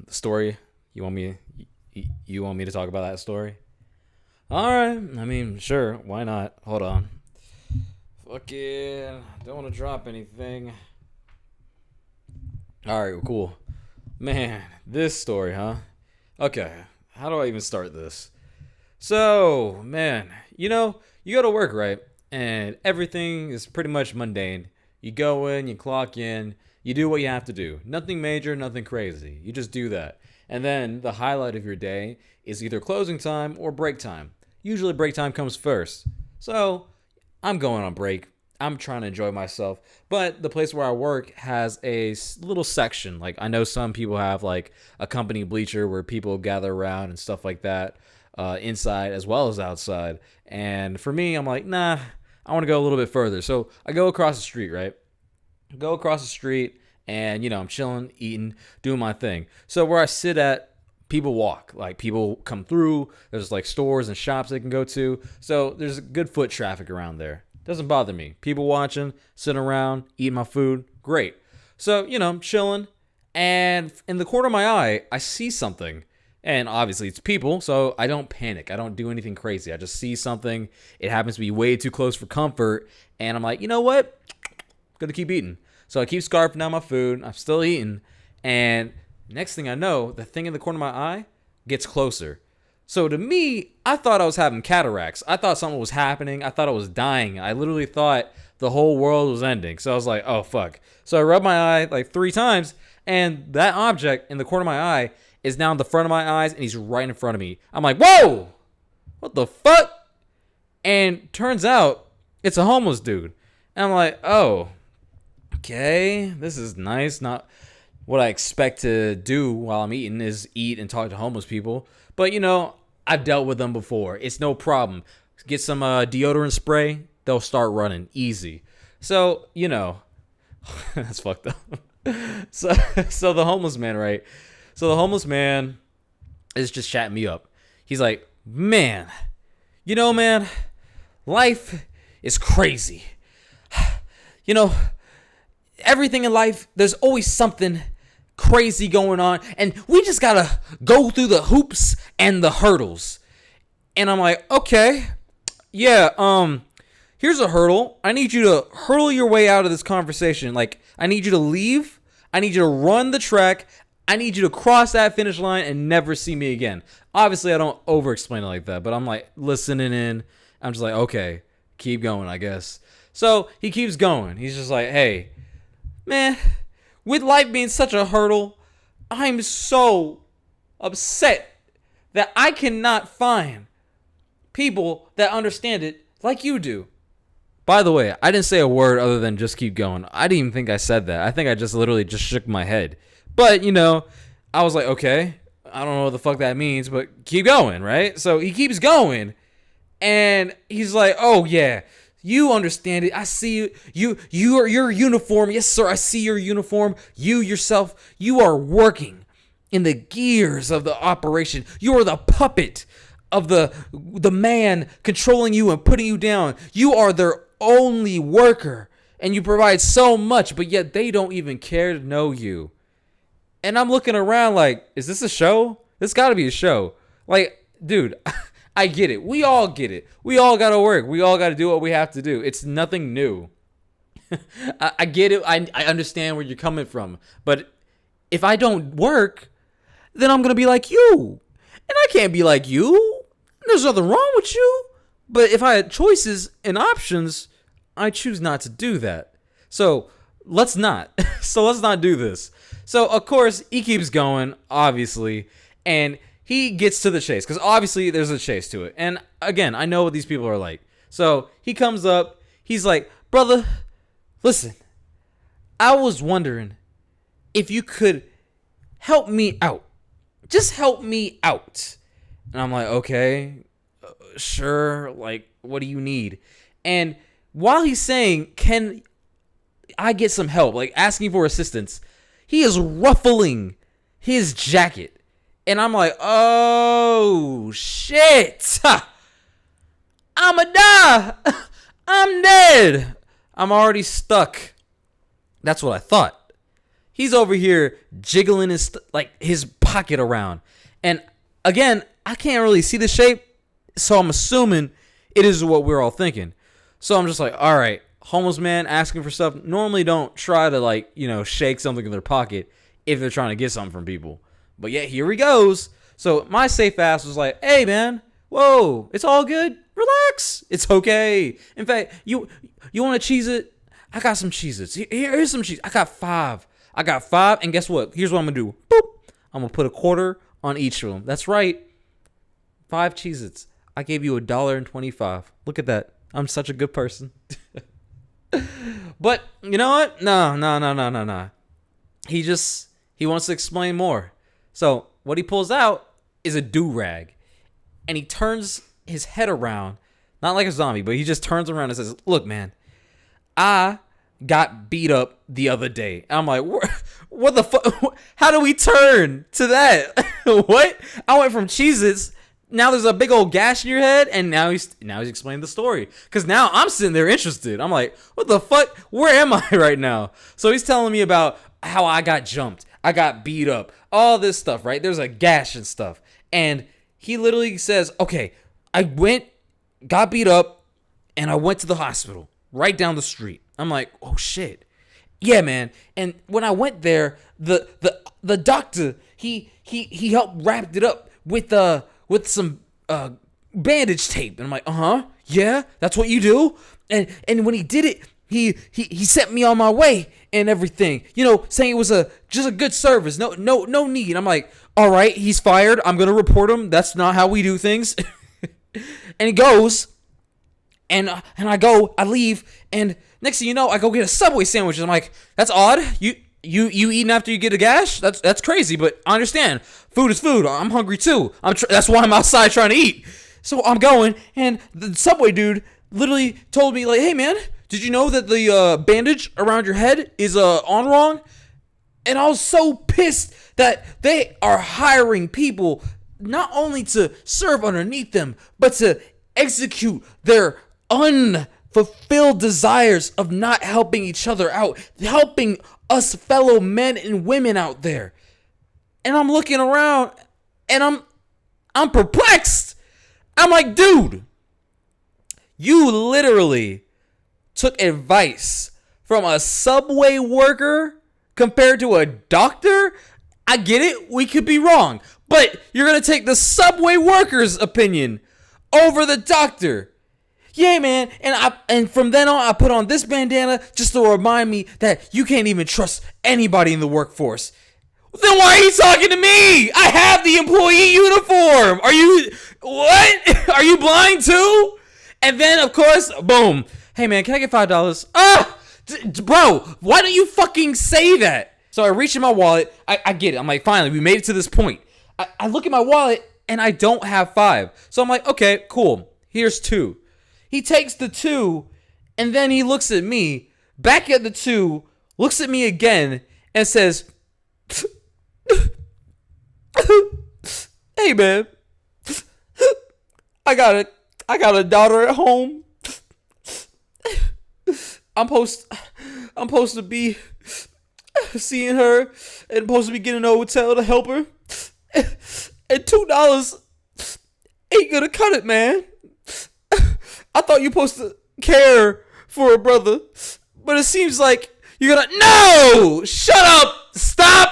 story. You want me to talk about that story? All right. I mean, sure. Why not? Hold on. Fucking don't want to drop anything. All right, cool. Man, this story, huh? Okay. How do I even start this? So, man, you go to work, right? And everything is pretty much mundane. You go in, you clock in, you do what you have to do. Nothing major, nothing crazy. You just do that. And then the highlight of your day is either closing time or break time. Usually break time comes first. So, I'm going on break. I'm trying to enjoy myself. But the place where I work has a little section. Like, I know some people have like a company bleacher where people gather around and stuff like that. Inside as well as outside. And for me, I'm like, nah, I want to go a little bit further. So I go across the street, right? Go across the street and, I'm chilling, eating, doing my thing. So where I sit at, people walk. Like, people come through. There's like stores and shops they can go to. So there's good foot traffic around there. Doesn't bother me. People watching, sitting around, eating my food. Great. So, I'm chilling. And in the corner of my eye, I see something. And obviously it's people, so I don't panic. I don't do anything crazy. I just see something. It happens to be way too close for comfort. And I'm like, you know what? Gonna keep eating. So I keep scarfing down my food. I'm still eating. And next thing I know, the thing in the corner of my eye gets closer. So to me, I thought I was having cataracts. I thought something was happening. I thought I was dying. I literally thought the whole world was ending. So I was like, oh, fuck. So I rubbed my eye like 3 times. And that object in the corner of my eye is now in the front of my eyes, and he's right in front of me. I'm like, whoa, what the fuck? And turns out it's a homeless dude. And I'm like, oh, okay, this is nice. Not what I expect to do while I'm eating is eat and talk to homeless people. But, I've dealt with them before. It's no problem. Get some deodorant spray, they'll start running easy. So, that's fucked up. So the homeless man, right? So the homeless man is just chatting me up. He's like, man, man, life is crazy. Everything in life, there's always something crazy going on. And we just got to go through the hoops and the hurdles. And I'm like, okay, yeah, here's a hurdle. I need you to hurdle your way out of this conversation. Like, I need you to leave. I need you to run the track. I need you to cross that finish line and never see me again. Obviously, I don't over-explain it like that, but I'm like listening in. I'm just like, okay, keep going, I guess. So he keeps going. He's just like, hey, man, with life being such a hurdle, I'm so upset that I cannot find people that understand it like you do. By the way, I didn't say a word other than just keep going. I didn't even think I said that. I think I just literally just shook my head. But, I was like, okay, I don't know what the fuck that means, but keep going, right? So he keeps going, and he's like, oh, yeah, you understand it. I see your uniform. Yes, sir, I see your uniform. You yourself, you are working in the gears of the operation. You are the puppet of the man controlling you and putting you down. You are their only worker, and you provide so much, but yet they don't even care to know you. And I'm looking around like, is this a show? This got to be a show. Like, dude, I get it. We all get it. We all got to work. We all got to do what we have to do. It's nothing new. I get it. I understand where you're coming from. But if I don't work, then I'm going to be like you. And I can't be like you. There's nothing wrong with you. But if I had choices and options, I choose not to do that. So let's not. Let's not do this. So, of course, he keeps going, obviously, and he gets to the chase, because obviously there's a chase to it. And, again, I know what these people are like. So, he comes up, he's like, brother, listen, I was wondering if you could help me out. Just help me out. And I'm like, okay, sure, like, what do you need? And while he's saying, can I get some help, like asking for assistance, he is ruffling his jacket. And I'm like, oh, shit. I'ma die. I'm dead. I'm already stuck. That's what I thought. He's over here jiggling his pocket around. And again, I can't really see the shape, so I'm assuming it is what we're all thinking. So I'm just like, all right, homeless man asking for stuff. Normally don't try to, like, you know, shake something in their pocket if they're trying to get something from people. But yeah, here he goes. So my safe ass was like, hey man, whoa, it's all good. Relax. It's okay. In fact, you want to Cheez-It? I got some Cheez-Its. Here's some cheese. I got 5. And guess what? Here's what I'm going to do. Boop. I'm going to put a quarter on each of them. That's right. 5 Cheez-Its. I gave you $1.25. Look at that. I'm such a good person. But you know what? No. He wants to explain more. So what he pulls out is a do-rag. And he turns his head around. Not like a zombie, but he just turns around and says, look, man, I got beat up the other day. I'm like, what the fuck? How do we turn to that? What? I went from Cheez-Its. Now there's a big old gash in your head, and now he's explaining the story. Because now I'm sitting there interested. I'm like, what the fuck? Where am I right now? So he's telling me about how I got jumped. I got beat up. All this stuff, right? There's a gash and stuff. And he literally says, okay, got beat up, and I went to the hospital right down the street. I'm like, oh shit. Yeah, man. And when I went there, the doctor, he helped wrapped it up with some bandage tape. And I'm like, yeah, that's what you do. And when he did it, he sent me on my way and everything, you know, saying it was just a good service. No need. I'm like, all right, he's fired. I'm going to report him. That's not how we do things. And he goes, and I leave, and next thing you know, I go get a Subway sandwich. And I'm like, that's odd. You eating after you get a gash? That's crazy, but I understand. Food is food. I'm hungry too. That's why I'm outside trying to eat. So I'm going, and the Subway dude literally told me, like, hey man, did you know that the bandage around your head is on wrong? And I was so pissed that they are hiring people not only to serve underneath them, but to execute their unfulfilled desires of not helping each other out, helping us fellow men and women out there. And I'm looking around, and I'm perplexed. I'm like, dude, you literally took advice from a Subway worker compared to a doctor? I get it. We could be wrong. But you're going to take the Subway worker's opinion over the doctor. Yeah, man. And from then on, I put on this bandana just to remind me that you can't even trust anybody in the workforce. Then why are you talking to me? I have the employee uniform. What? Are you blind too? And then, of course, boom. Hey, man, can I get $5? Bro, why don't you fucking say that? So I reach in my wallet. I get it. I'm like, finally, we made it to this point. I look at my wallet, and I don't have 5. So I'm like, okay, cool. Here's 2. He takes the 2, and then he looks at me, back at the 2, looks at me again, and says, hey, man, I got a daughter at home. I'm supposed to be seeing her and supposed to be getting a hotel to help her. And $2 ain't gonna cut it, man. I thought you supposed to care for a brother, but it seems like you're gonna. No! Shut up! Stop!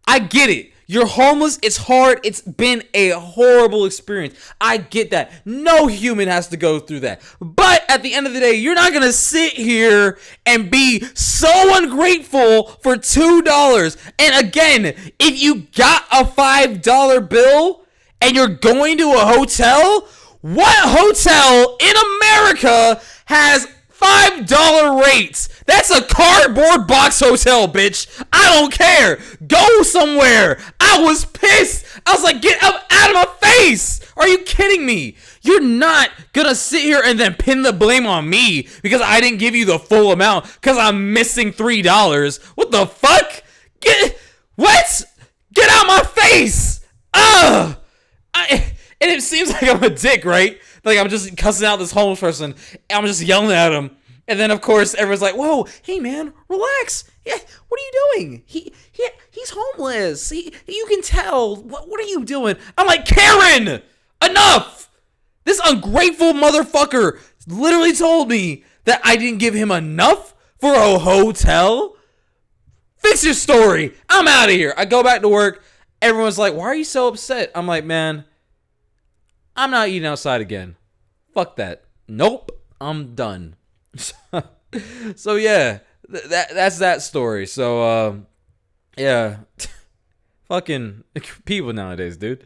I get it. You're homeless. It's hard. It's been a horrible experience. I get that. No human has to go through that. But at the end of the day, you're not going to sit here and be so ungrateful for $2. And again, if you got a $5 bill and you're going to a hotel, what hotel in America has $5 rates? That's a cardboard box hotel, bitch. I don't care. Go somewhere. I was pissed. I was like, get up out of my face. Are you kidding me? You're not gonna sit here and then pin the blame on me because I didn't give you the full amount because I'm missing $3. What the fuck? What? Get out my face. And it seems like I'm a dick, right? Like I'm just cussing out this homeless person. I'm just yelling at him. And then, of course, everyone's like, whoa, hey, man, relax. Yeah, what are you doing? He's homeless. You can tell. What are you doing? I'm like, Karen, enough. This ungrateful motherfucker literally told me that I didn't give him enough for a hotel. Fix your story. I'm out of here. I go back to work. Everyone's like, why are you so upset? I'm like, man, I'm not eating outside again. Fuck that. Nope. I'm done. So yeah, that's that story. So yeah, fucking people nowadays, dude.